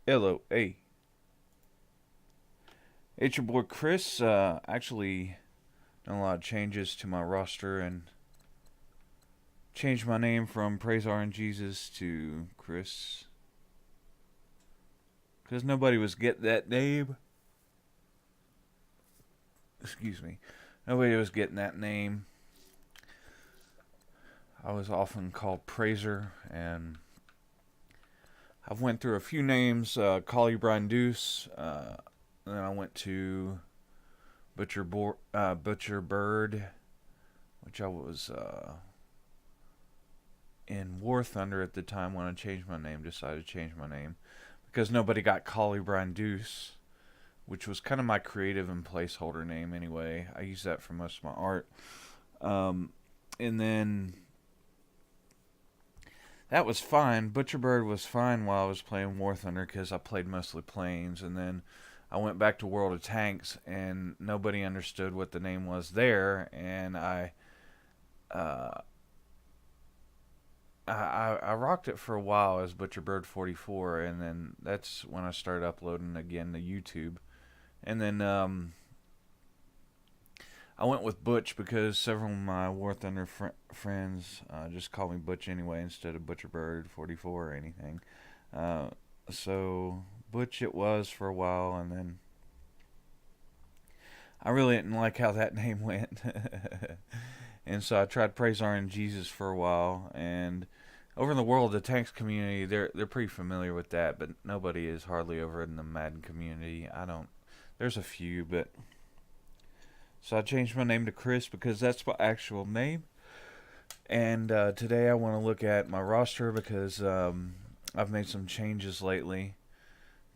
Hello, hey. It's your boy Chris. Actually, done a lot of changes to my roster and changed my name from Praise R and Jesus to Chris. Because nobody was getting that name. Excuse me. Nobody was getting that name. I was often called Praiser, and I've went through a few names. Collie Brian Deuce. Then I went to Butcher Bird, which I was in War Thunder at the time when I changed my name. Decided to change my name because nobody got Collie Brian Deuce, which was kind of my creative and placeholder name anyway. I use that for most of my art. Um, and then that was fine. Butcher Bird was fine while I was playing War Thunder because I played mostly planes. And then I went back to World of Tanks and nobody understood what the name was there. And uh, I rocked it for a while as Butcher Bird 44, and then that's when I started uploading again to YouTube. And then I went with Butch because several of my War Thunder friends just call me Butch anyway instead of Butcher Bird 44 or anything. Uh, so Butch it was for a while, and then I really didn't like how that name went. And so I tried Praise R and Jesus for a while, and over in the World of Tanks community, they're pretty familiar with that, but nobody is hardly over in the Madden community. I don't. There's a few, but so I changed my name to Chris because that's my actual name. And today I want to look at my roster because I've made some changes lately.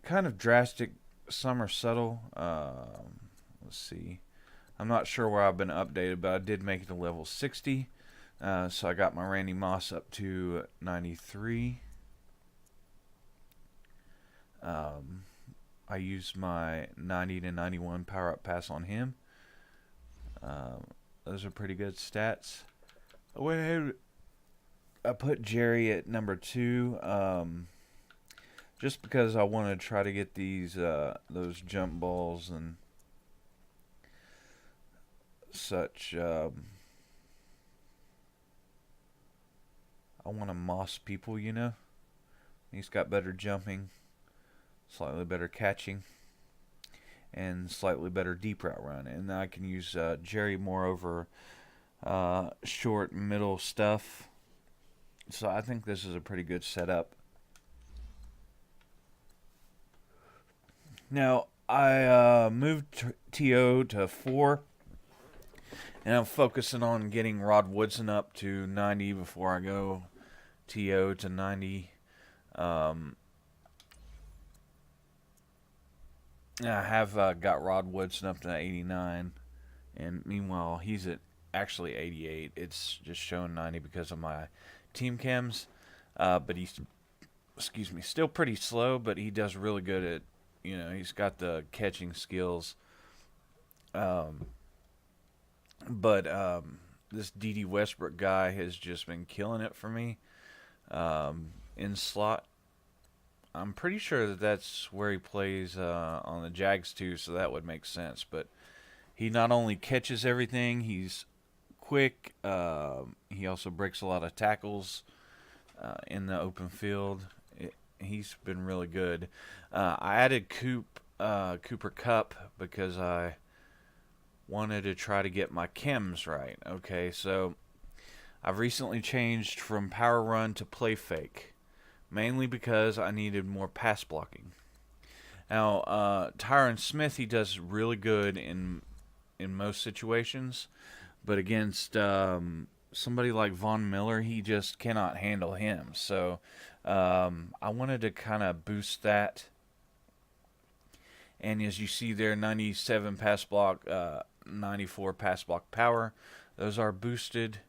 Kind of drastic, some are subtle. Let's see. I'm not sure where I've been updated, but I did make it to level 60. So I got my Randy Moss up to 93. I used my 90 to 91 power up pass on him. Um, those are pretty good stats. I went ahead. I put Jerry at number 2, just because I want to try to get those jump balls and such. I want to moss people. He's got better jumping, slightly better catching, and slightly better deep route run. And I can use Jerry more over short middle stuff. So I think this is a pretty good setup. Now I moved TO to 4, and I'm focusing on getting Rod Woodson up to 90 before I go TO to 90. Um, I have got Rod Woodson up to 89, and meanwhile he's at actually 88. It's just showing 90 because of my team chems. But he's, excuse me, still pretty slow, but he does really good at, he's got the catching skills. Um, but this D.D. Westbrook guy has just been killing it for me in slot. I'm pretty sure that that's where he plays on the Jags too, so that would make sense. But he not only catches everything, he's quick. He also breaks a lot of tackles in the open field. He's been really good. I added Cooper Kupp because I wanted to try to get my chems right. Okay, so I've recently changed from power run to play fake, mainly because I needed more pass blocking. Now, Tyron Smith, he does really good in most situations, but against somebody like Von Miller, he just cannot handle him. So I wanted to kind of boost that. And as you see there, 97 pass block, 94 pass block power. Those are boosted.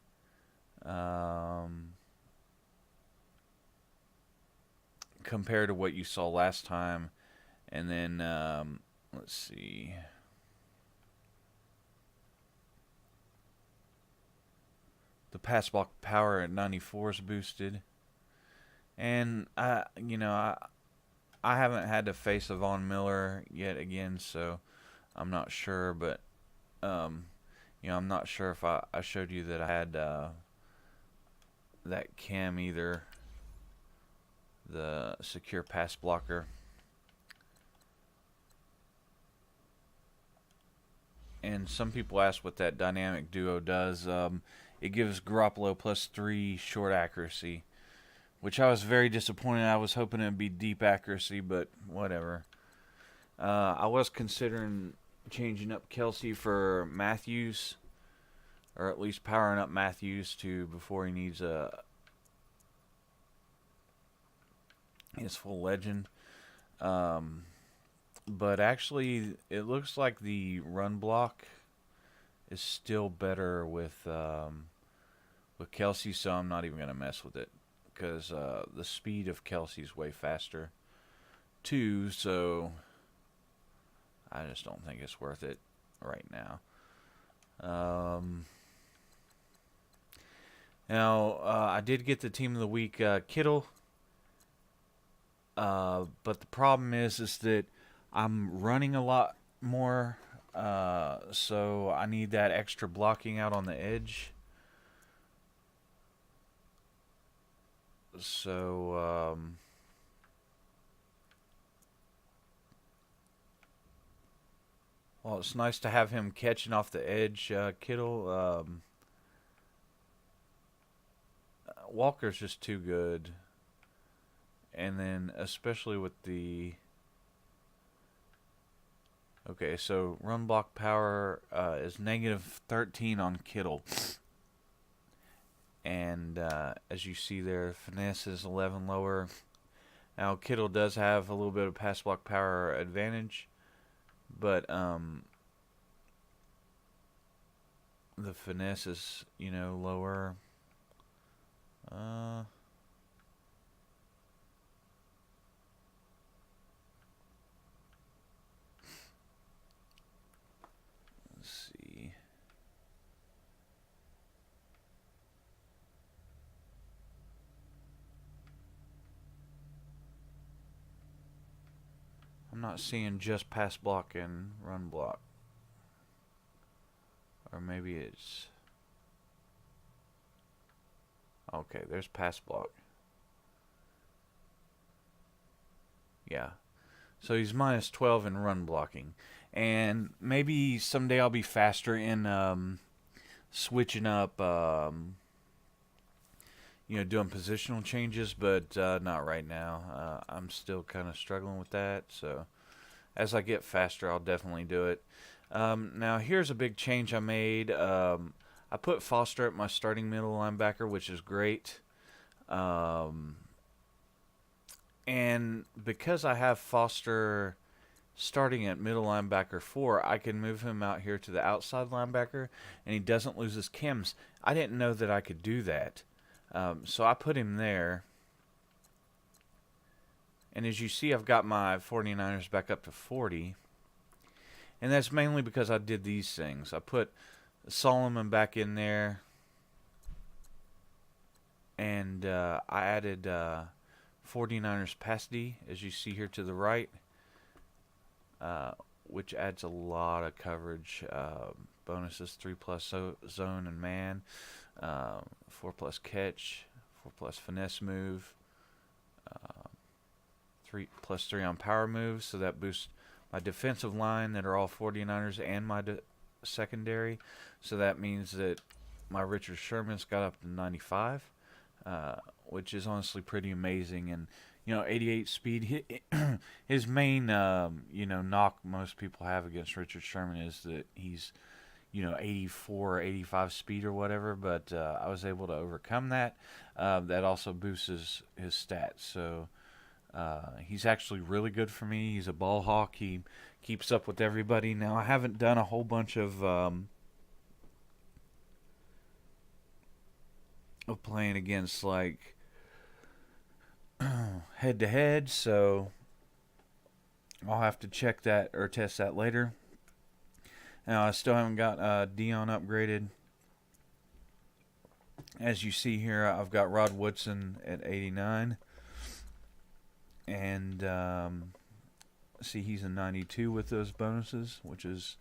Compared to what you saw last time. And then, let's see. The pass block power at 94 is boosted. And, I haven't had to face a Von Miller yet again, so I'm not sure. But I'm not sure if I showed you that I had that cam either, the secure pass blocker. And some people ask what that dynamic duo does. It gives Garoppolo +3 short accuracy, which I was very disappointed. I was hoping it'd be deep accuracy, but whatever. I was considering changing up Kelsey for Matthews, or at least powering up Matthews to before he needs his full legend. But actually, it looks like the run block is still better with Kelsey, so I'm not even gonna mess with it because the speed of Kelsey's way faster too. So I just don't think it's worth it right now. Now I did get the team of the week, Kittle, but the problem is that I'm running a lot more, so I need that extra blocking out on the edge. So, well, it's nice to have him catching off the edge, Kittle. Walker's just too good. And then, especially with the... Okay, so run block power is -13 on Kittle. And as you see there, finesse is 11 lower. Now, Kittle does have a little bit of pass block power advantage, but the finesse is, lower. Let's see. I'm not seeing just pass block and run block. Or maybe it's... Okay, there's pass block. Yeah. So he's -12 in run blocking. And maybe someday I'll be faster in switching up, doing positional changes, but not right now. I'm still kind of struggling with that. So as I get faster, I'll definitely do it. Now, here's a big change I made. I put Foster at my starting middle linebacker, which is great. And because I have Foster starting at middle linebacker 4, I can move him out here to the outside linebacker, and he doesn't lose his chems. I didn't know that I could do that. So I put him there. And as you see, I've got my 49ers back up to 40. And that's mainly because I did these things. I put Solomon back in there, and I added 49ers pass D, as you see here to the right, which adds a lot of coverage. Bonuses 3+ zone and man, 4+ catch, 4+ finesse move, 3+3 on power moves, so that boosts my defensive line that are all 49ers and my secondary. So that means that my Richard Sherman's got up to 95, which is honestly pretty amazing. And 88 speed. His main knock most people have against Richard Sherman is that he's 84 or 85 speed or whatever. But I was able to overcome that. That also boosts his stats. So he's actually really good for me. He's a ball hawk. He keeps up with everybody. Now, I haven't done a whole bunch of playing against like head-to-head, so I'll have to check that or test that later. Now, I still haven't got Dion upgraded. As you see here, I've got Rod Woodson at 89. And see, he's a 92 with those bonuses, which is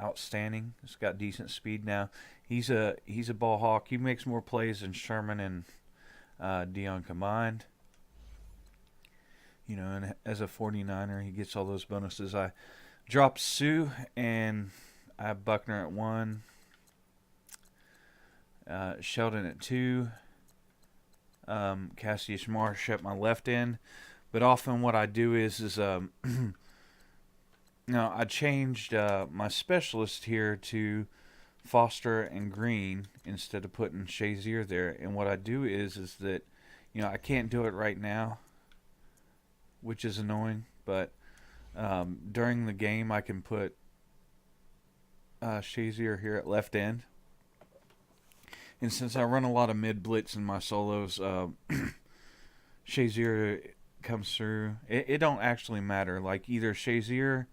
outstanding. He's got decent speed now. He's a ball hawk. He makes more plays than Sherman and Dion combined. You know, and as a 49er, he gets all those bonuses. I dropped Sue, and I have Buckner at 1, Sheldon at 2, Cassius Marsh at my left end. But often what I do is now I changed my specialist here to Foster and Green instead of putting Shazier there. And what I do is that, you know, I can't do it right now, which is annoying. But during the game, I can put Shazier here at left end. And since I run a lot of mid blitz in my solos, Shazier comes through. It don't actually matter. Like either Shazier,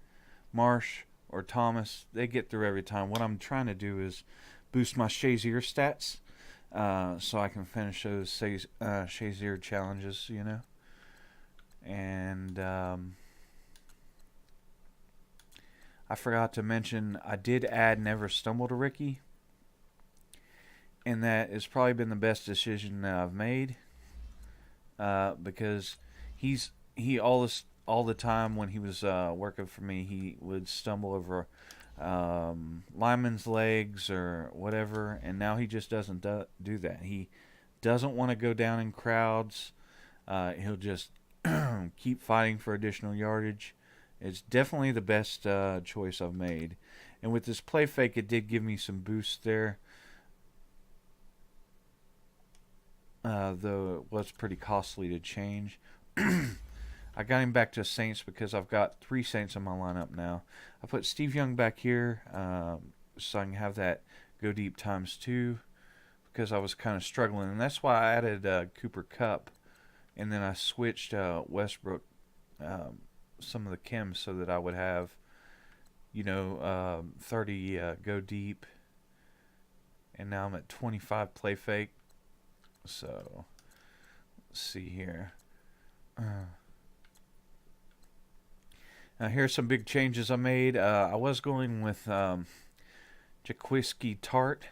Marsh, or Thomas, they get through every time. What I'm trying to do is boost my Shazier stats so I can finish those Shazier challenges, you know. And I forgot to mention, I did add Never Stumble to Ricky. And that has probably been the best decision that I've made. Because he all the time when he was working for me, he would stumble over lineman's legs or whatever, and now he just doesn't do that. He doesn't want to go down in crowds. He'll just keep fighting for additional yardage. It's definitely the best choice I've made. And with this play fake, it did give me some boost there. Though it was pretty costly to change. I got him back to Saints because I've got 3 Saints in my lineup now. I put Steve Young back here so I can have that go deep ×2 because I was kind of struggling. And that's why I added Cooper Kupp. And then I switched Westbrook, some of the chems, so that I would have, you know, 30 go deep. And now I'm at 25 play fake. So, let's see here. Now, here's some big changes I made. I was going with Jaquiski Tart,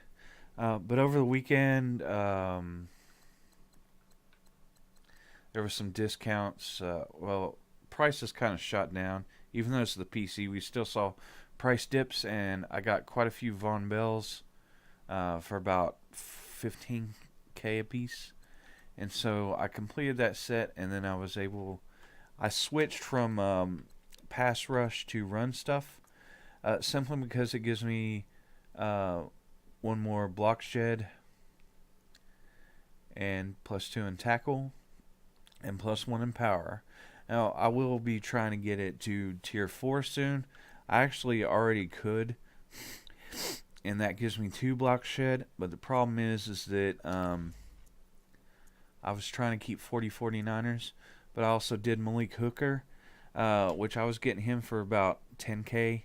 but over the weekend there were some discounts. Well, prices kind of shot down. Even though it's the PC, we still saw price dips, and I got quite a few Von Bells for about 15K a piece. And so I completed that set, and then I switched from pass rush to run stuff, simply because it gives me 1 more block shed, and +2 in tackle, and +1 in power. Now, I will be trying to get it to tier 4 soon. I actually already could, and that gives me 2 block shed, but the problem is that I was trying to keep 49ers, but I also did Malik Hooker, which I was getting him for about 10K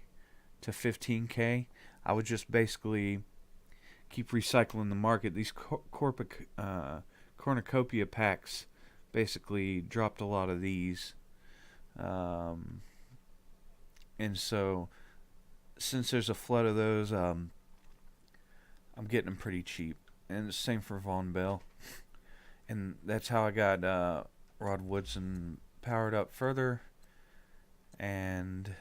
to 15K. I would just basically keep recycling the market. These cornucopia packs basically dropped a lot of these. And so, since there's a flood of those, I'm getting them pretty cheap. And the same for Von Bell. And that's how I got Rod Woodson powered up further. And,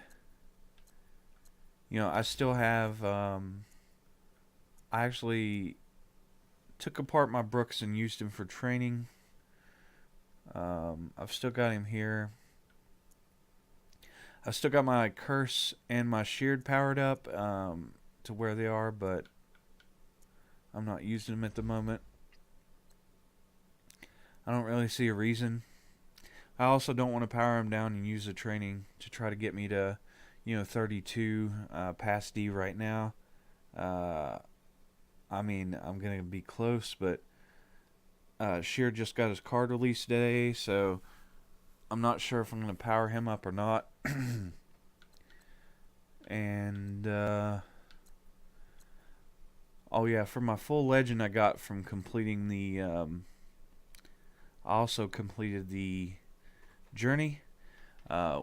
you know, I still have, I actually took apart my Brooks and used him for training. I've still got him here. I've still got my Curse and my Sheared powered up to where they are, but I'm not using them at the moment. I don't really see a reason. I also don't want to power him down and use the training to try to get me to, 32 past D right now. I mean, I'm going to be close, but Shear just got his card released today, so I'm not sure if I'm going to power him up or not. And, oh yeah, for my full legend I got from completing the, I also completed the journey,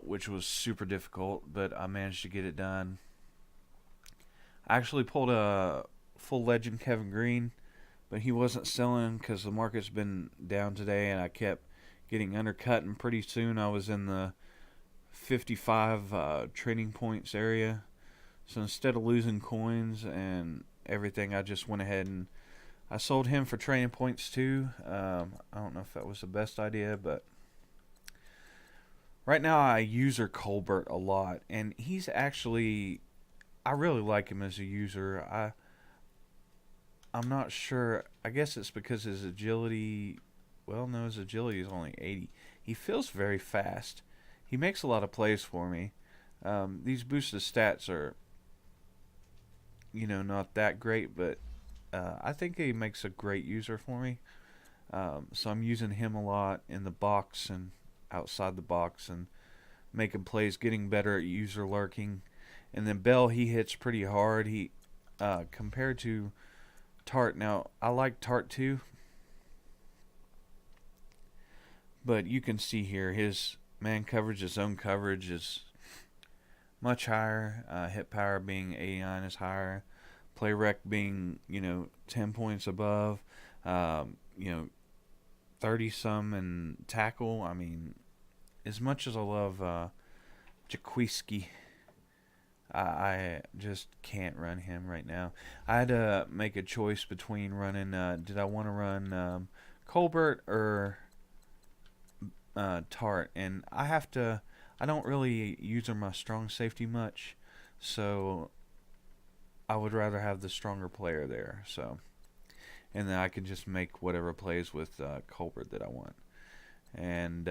which was super difficult, but I managed to get it done. I actually pulled a full legend Kevin Green, but he wasn't selling because the market's been down today, and I kept getting undercut, and pretty soon I was in the 55 trading points area. So instead of losing coins and everything, I just went ahead and I sold him for trading points too. I don't know if that was the best idea, but right now I user Colbert a lot, and he's actually, I really like him as a user. I'm not sure. I guess it's because his agility. Well, no, his agility is only 80. He feels very fast. He makes a lot of plays for me. These boosted stats are, not that great, but I think he makes a great user for me. So I'm using him a lot in the box and outside the box and making plays, getting better at user lurking. And then Bell, he hits pretty hard. He compared to Tart. Now I like Tart too, but you can see here his man coverage, his zone coverage is much higher. Hit power being 89 is higher. Play rec being 10 points above. 30 some and tackle. I mean, as much as I love Jaquiski, I just can't run him right now. I had to make a choice between running. Did I want to run Colbert or Tart? And I have to. I don't really use my strong safety much, so I would rather have the stronger player there. So, and then I can just make whatever plays with Colbert that I want. And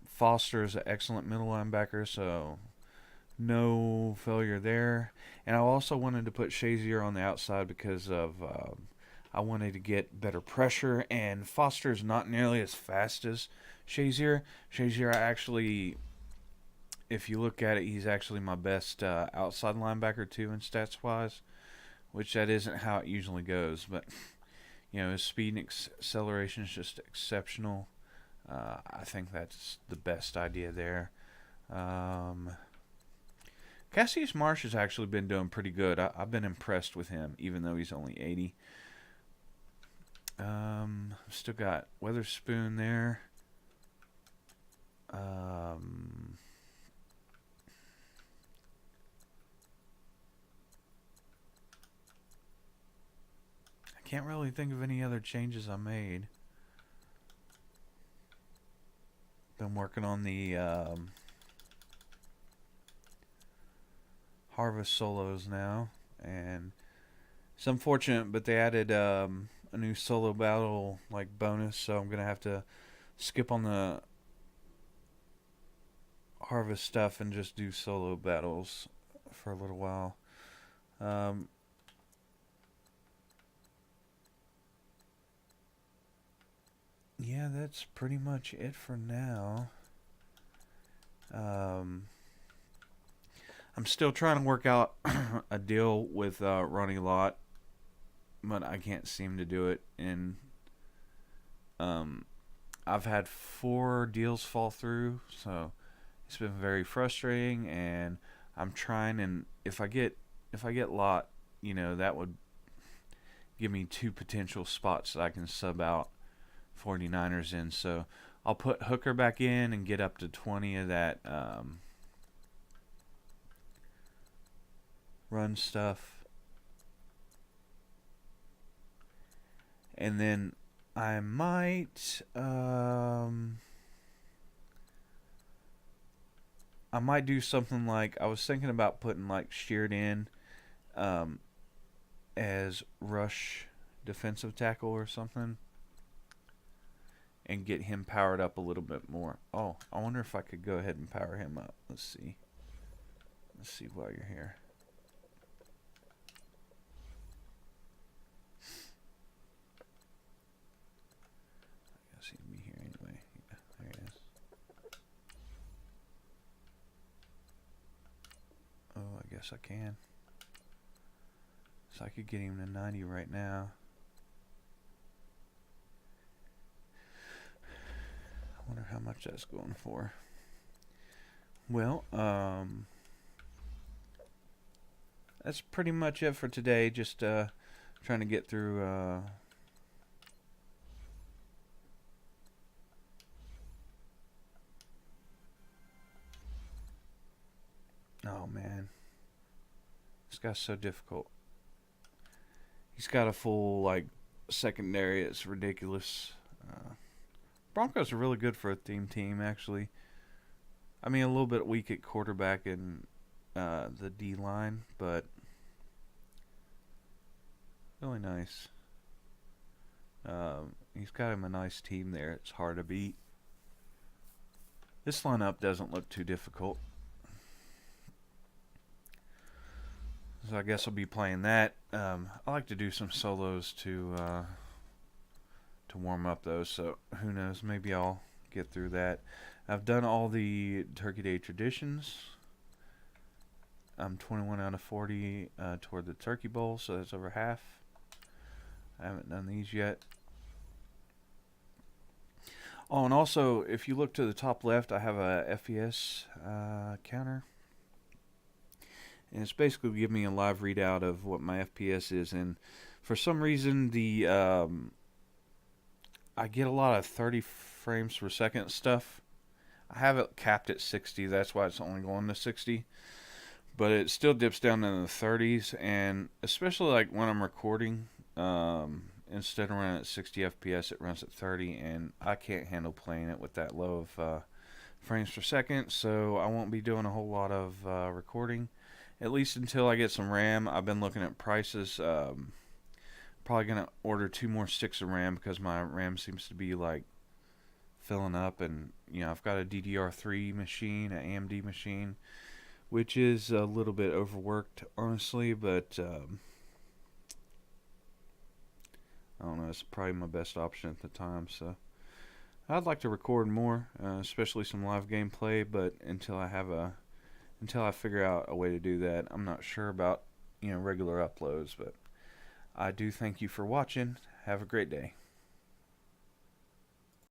Foster is an excellent middle linebacker, so no failure there. And I also wanted to put Shazier on the outside because of I wanted to get better pressure. And Foster is not nearly as fast as Shazier. Shazier, actually, if you look at it, he's actually my best outside linebacker too in stats wise, which that isn't how it usually goes. But his speed and acceleration is just exceptional. I think that's the best idea there. Cassius Marsh has actually been doing pretty good. I've been impressed with him, even though he's only 80. Still got Weatherspoon there. I can't really think of any other changes I made. Been working on the Harvest solos now, and it's unfortunate, but they added a new solo battle like bonus, so I'm gonna have to skip on the Harvest stuff and just do solo battles for a little while. Yeah, that's pretty much it for now. I'm still trying to work out a deal with Ronnie Lott, but I can't seem to do it. And I've had 4 deals fall through, so it's been very frustrating. And I'm trying, and if I get Lott, that would give me 2 potential spots that I can sub out 49ers in. So I'll put Hooker back in and get up to 20 of that run stuff. And then I might do something like, I was thinking about putting like Sheared in as rush defensive tackle or something, and get him powered up a little bit more. Oh, I wonder if I could go ahead and power him up. Let's see while you're here. I guess he'd be here anyway. Yeah, there he is. Oh, I guess I can. So I could get him to 90 right now. I wonder how much that's going for. Well, that's pretty much it for today. Just trying to get through. Oh man, this guy's so difficult. He's got a full like secondary. It's ridiculous. Broncos are really good for a theme team, actually. I mean, a little bit weak at quarterback and the D line, but really nice. He's got him a nice team there. It's hard to beat. This lineup doesn't look too difficult. So I guess I'll be playing that. I like to do some solos to warm up though, so who knows? Maybe I'll get through that. I've done all the Turkey Day traditions. I'm 21 out of 40 toward the Turkey Bowl, so that's over half. I haven't done these yet. Oh, and also, if you look to the top left, I have a FPS counter. And it's basically giving me a live readout of what my FPS is. And for some reason, I get a lot of 30 frames per second stuff. I have it capped at 60. That's why it's only going to 60. But it still dips down in the 30s. And especially like when I'm recording, instead of running at 60 FPS, it runs at 30. And I can't handle playing it with that low of frames per second. So I won't be doing a whole lot of recording. At least until I get some RAM. I've been looking at prices. Probably going to order 2 more sticks of RAM because my RAM seems to be like filling up. And, you know, I've got a DDR3 machine, an AMD machine, which is a little bit overworked, honestly. But, I don't know. It's probably my best option at the time. So, I'd like to record more, especially some live gameplay. But until I figure out a way to do that, I'm not sure about, regular uploads. But I do thank you for watching. Have a great day.